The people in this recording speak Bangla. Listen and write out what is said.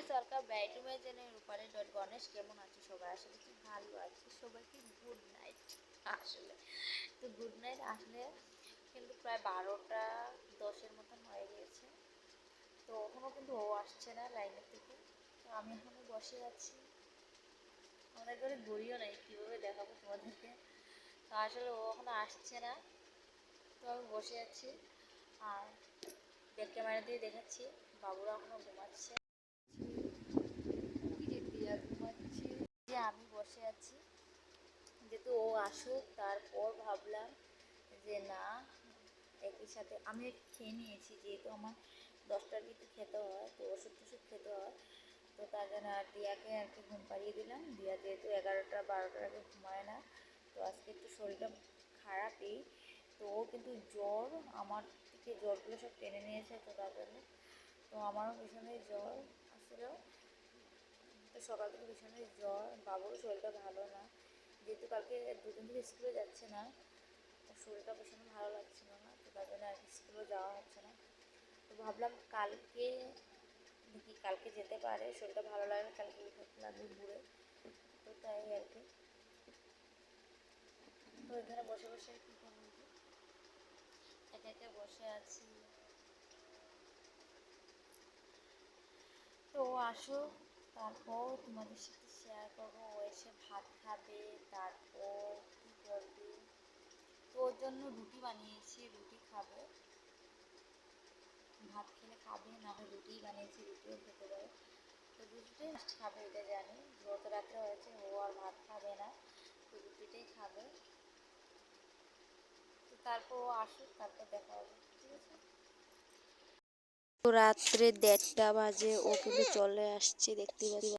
Guys, welcome back to my channel Rupali dot Ganesh. কেমন আছো সবাই? আসলে কি ভালো আছে সবাইকে গুড নাইট। আসলে তো গুড নাইট। আসলে কিন্তু প্রায় 12টা 10-এর মতন হয়ে গিয়েছে, তো এখনও কিন্তু ও আসছে না লাইনের থেকে। তো আমি এখনও বসে আছি, আমাদের ঘরে ঘড়িও নাই, কীভাবে দেখাবো তোমাদেরকে। তো আসলে ও এখনও আসছে না, তো আমি বসে আছি আর ব্যাক ক্যামেরা দিয়ে দেখাচ্ছি বাবুরা এখনও ঘুমাচ্ছে। যে আমি বসে আছি, যেহেতু ও আসুক তারপর ভাবলাম যে না, একই সাথে আমি খেয়ে নিয়েছি, যেহেতু আমার 10টার ভিতরে খেতে হয়, তো ওষুধ টষুধ খেতে হয়। তো তার জন্য আর দিয়াকে আর কি ঘুম পাড়িয়ে দিলাম। দিয়া যেহেতু 11টা 12টার আগে ঘুমায় না, তো আজকে একটু শরীরটা খারাপই। তো ও কিন্তু জ্বর, আমার থেকে জ্বরগুলো সব টেনে নিয়েছে, তো তার জন্য তো আমারও ভীষণই জ্বর আসলে। তো সকাল থেকে ভীষণই জ্বর, বাবুরও শরীরটা ভালো না, যেহেতু কালকে দুদিন থেকে স্কুলে যাচ্ছে না, ওর শরীরটা ভীষণ ভালো লাগছিল না, তো তার জন্য আর কি স্কুলে যাওয়া হচ্ছে না। তো ভাবলাম কালকে দেখি, কালকে যেতে পারে, শরীরটা ভালো লাগলে কালকে উঠাতে লাগবে ঘুরে। তো তাই আর কি। তো এখানে বসে বসে কী করবো, একা একা বসে আছি। তো আসো, তারপর তোমাদের সাথে শেয়ার করবো। ও এসে ভাত খাবে, তারপর কী করবে। তো ওর জন্য রুটি বানিয়েছি, রুটি খাবে। ভাত খেলে খাবে, না হলে রুটিই বানিয়েছি, রুটিও খেতে পারে। তো রুটিটাই খাবে, এটা জানি। যত রাত্রে হয়েছে ও আর ভাত খাবে না, তো রুটিটাই খাবে। তো তারপর ও আসুক, তারপর দেখা হবে, ঠিক আছে। তো রাত্রে 1:30 বাজে, ও কিন্তু চলে আসছে, দেখতে পাচ্ছি।